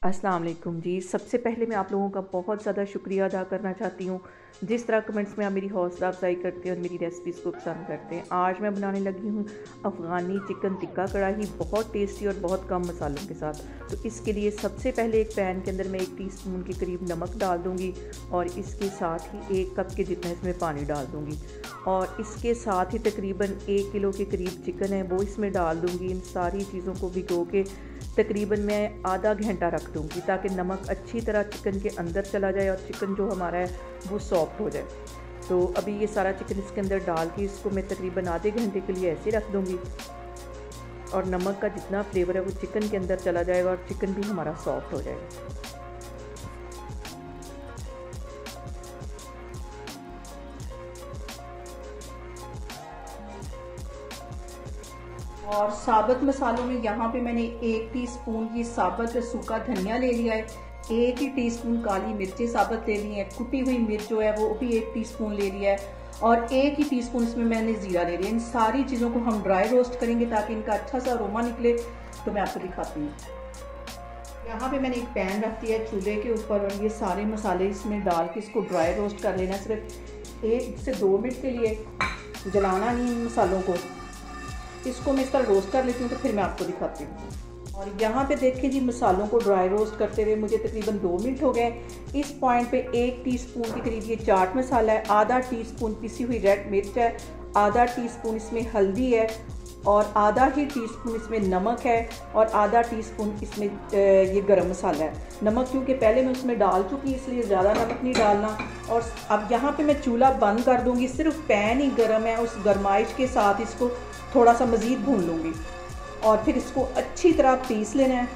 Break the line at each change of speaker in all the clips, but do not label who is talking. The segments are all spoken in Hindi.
अस्सलाम वालेकुम जी। सबसे पहले मैं आप लोगों का बहुत ज़्यादा शुक्रिया अदा करना चाहती हूँ, जिस तरह कमेंट्स में आप मेरी हौसला अफ़ज़ाई करते हैं और मेरी रेसिपीज़ को पसंद करते हैं। आज मैं बनाने लगी हूँ अफ़गानी चिकन टिक्का कढ़ाई, बहुत टेस्टी और बहुत कम मसालों के साथ। तो इसके लिए सबसे पहले एक पैन के अंदर मैं 1 टीस्पून के करीब नमक डाल दूँगी और इसके साथ ही 1 कप के जितना इसमें पानी डाल दूँगी और इसके साथ ही तकरीबन 1 किलो के करीब चिकन है वो इसमें डाल दूँगी। इन सारी चीज़ों को भिगो के तकरीबन मैं आधा घंटा रख दूँगी ताकि नमक अच्छी तरह चिकन के अंदर चला जाए और चिकन जो हमारा है वो सॉफ्ट हो जाए। तो अभी ये सारा चिकन इसके अंदर डाल के इसको मैं तकरीबन आधे घंटे के लिए ऐसे रख दूँगी और नमक का जितना फ्लेवर है वो चिकन के अंदर चला जाएगा और चिकन भी हमारा सॉफ्ट हो जाएगा।
और साबुत मसालों में यहाँ पे मैंने 1 टीस्पून की साबुत सूखा धनिया ले लिया है, 1 ही टीस्पून काली मिर्चें साबुत ले ली है, कुटी हुई मिर्च जो है वो भी 1 टीस्पून ले लिया है और 1 ही टीस्पून इसमें मैंने ज़ीरा ले लिया। इन सारी चीज़ों को हम ड्राई रोस्ट करेंगे ताकि इनका अच्छा सा अरोमा निकले। तो मैं आपको दिखाती हूँ। यहाँ पे मैंने एक पैन रख दिया है चूल्हे के ऊपर और ये सारे मसाले इसमें डाल के इसको ड्राई रोस्ट कर लेना। सिर्फ 1 से 2 मिनट के लिए, जलाना नहीं इन मसालों को। इसको मैं इस तरह रोस्ट कर लेती हूँ तो फिर मैं आपको दिखाती हूँ। और यहाँ पे देखिए जी, मसालों को ड्राई रोस्ट करते हुए मुझे तकरीबन 2 मिनट हो गए। इस पॉइंट पे 1 टीस्पून के करीब ये चाट मसाला है, आधा टीस्पून पिसी हुई रेड मिर्च है, आधा टीस्पून इसमें हल्दी है और आधा ही टीस्पून इसमें नमक है और आधा टीस्पून इसमें ये गरम मसाला है। नमक क्योंकि पहले मैं उसमें डाल चुकी इसलिए ज़्यादा नमक नहीं डालना। और अब यहाँ पे मैं चूल्हा बंद कर दूँगी, सिर्फ पैन ही गर्म है, उस गरमाइश के साथ इसको थोड़ा सा मज़ीद भून लूँगी और फिर इसको अच्छी तरह पीस लेना है।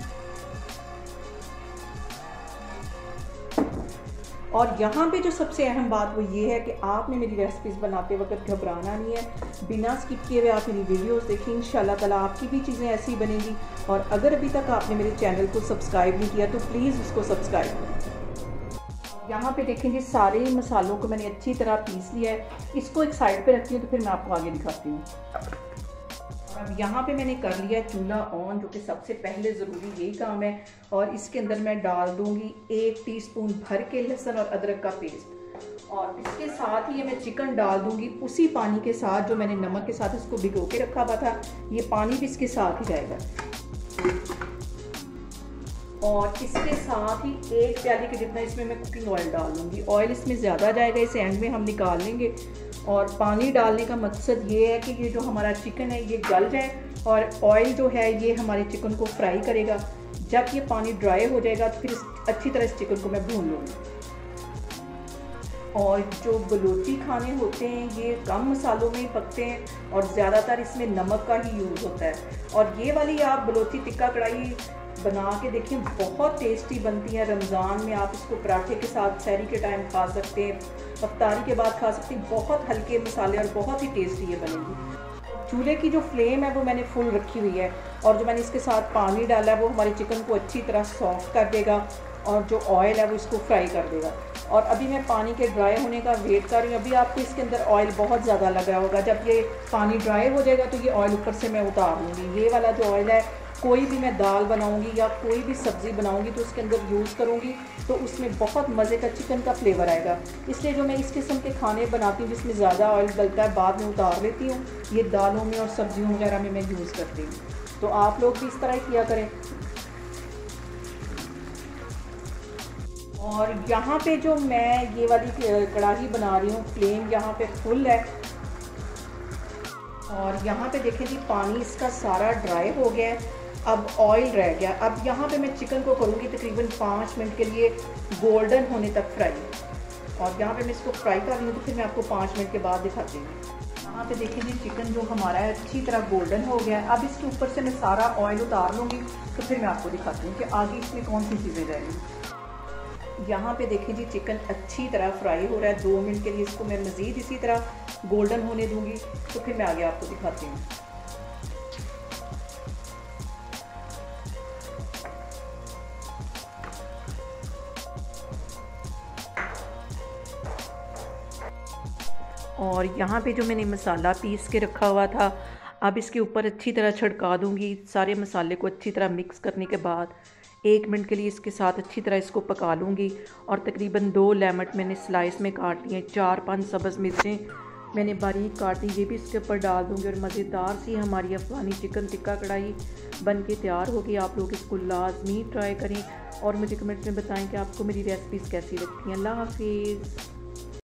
और यहाँ पे जो सबसे अहम बात वो ये है कि आपने मेरी रेसिपीज़ बनाते वक्त घबराना नहीं है, बिना स्किप किए हुए आप मेरी वीडियोस देखें। इंशाल्लाह ताला आपकी भी चीज़ें ऐसी ही बनेंगी। और अगर अभी तक आपने मेरे चैनल को सब्सक्राइब नहीं किया तो प्लीज़ उसको सब्सक्राइब करें। यहाँ पे देखें जी, सारे मसालों को मैंने अच्छी तरह पीस लिया है। इसको एक साइड पर रखती हूँ तो फिर मैं आपको आगे दिखाती हूँ। अब यहाँ पे मैंने कर लिया चूल्हा ऑन, जो कि सबसे पहले ज़रूरी यही काम है। और इसके अंदर मैं डाल दूँगी 1 टीस्पून भर के लहसुन और अदरक का पेस्ट और इसके साथ ही मैं चिकन डाल दूँगी उसी पानी के साथ जो मैंने नमक के साथ इसको भिगो के रखा हुआ था। ये पानी भी इसके साथ ही जाएगा और इसके साथ ही 1 प्याली के जितना इसमें मैं कुकिंग ऑयल डाल दूँगी। ऑयल इसमें ज़्यादा जाएगा, इसे एंड में हम निकाल लेंगे। और पानी डालने का मकसद ये है कि ये जो हमारा चिकन है ये गल जाए और ऑयल जो है ये हमारे चिकन को फ्राई करेगा। जब ये पानी ड्राई हो जाएगा तो फिर अच्छी तरह इस चिकन को मैं भून लूँगी। और जो बलोची खाने होते हैं ये कम मसालों में ही पकते हैं और ज़्यादातर इसमें नमक का ही यूज़ होता है। और ये वाली आप बलोची टिक्का कढ़ाई बना के देखें, बहुत टेस्टी बनती है। रमज़ान में आप इसको पराठे के साथ सहरी के टाइम खा सकते हैं, इफ्तारी के बाद खा सकते हैं। बहुत हल्के मसाले और बहुत ही टेस्टी ये बनेगी। चूल्हे की जो फ्लेम है वो मैंने फुल रखी हुई है और जो मैंने इसके साथ पानी डाला है वो हमारे चिकन को अच्छी तरह सॉफ्ट कर देगा और जो ऑयल है वो इसको फ्राई कर देगा। और अभी मैं पानी के ड्राई होने का वेट कर रही हूँ। अभी आपको इसके अंदर ऑयल बहुत ज़्यादा लगा होगा, जब ये पानी ड्राई हो जाएगा तो ये ऑयल ऊपर से मैं उतार लूँगी। ये वाला जो ऑयल है, कोई भी मैं दाल बनाऊंगी या कोई भी सब्ज़ी बनाऊंगी तो उसके अंदर यूज़ करूंगी तो उसमें बहुत मज़े का चिकन का फ्लेवर आएगा। इसलिए जो मैं इस किस्म के खाने बनाती हूँ जिसमें ज़्यादा ऑयल डलता है, बाद में उतार लेती हूँ। ये दालों में और सब्जियों वगैरह में मैं यूज़ करती हूँ। तो आप लोग भी इस तरह किया करें। और यहाँ पे जो मैं ये वाली कढ़ाई बना रही हूँ, फ्लेम यहाँ पे फुल है और यहाँ पे देखें जी, पानी इसका सारा ड्राई हो गया है, अब ऑयल रह गया। अब यहाँ पे मैं चिकन को करूँगी तकरीबन 5 मिनट के लिए गोल्डन होने तक फ्राई। और यहाँ पे मैं इसको फ्राई कर रही हूँ तो फिर मैं आपको 5 मिनट के बाद दिखाती हूँ। यहाँ पे देखिए जी, चिकन जो हमारा है अच्छी तरह गोल्डन हो गया है। अब इसके ऊपर से मैं सारा ऑयल उतार लूँगी तो फिर मैं आपको दिखाती हूँ कि आगे इसमें कौन सी चीज़ें जाएंगी। यहाँ पे देखिए जी, चिकन अच्छी तरह फ्राई हो रहा है। 2 मिनट के लिए इसको मैं मज़ीद इसी तरह गोल्डन होने दूँगी तो फिर मैं आगे आपको दिखाती हूँ।
और यहाँ पे जो मैंने मसाला पीस के रखा हुआ था, अब इसके ऊपर अच्छी तरह छिड़का दूँगी। सारे मसाले को अच्छी तरह मिक्स करने के बाद 1 मिनट के लिए इसके साथ अच्छी तरह इसको पका लूँगी। और तकरीबन 2 लेमन मैंने स्लाइस में काट लिए, 4-5 सब्ज़ मिर्चें मैंने बारीक काट दी, ये भी इसके ऊपर डाल दूँगी। और मज़ेदार सी हमारी अफ़गानी चिकन टिक्का कढ़ाई बन के तैयार होगी। आप लोग इसको लाजमी ट्राई करें और मुझे कमेंट्स में बताएं कि आपको मेरी रेसिपीज़ कैसी लगती हैं। अल्लाह हाफिज़।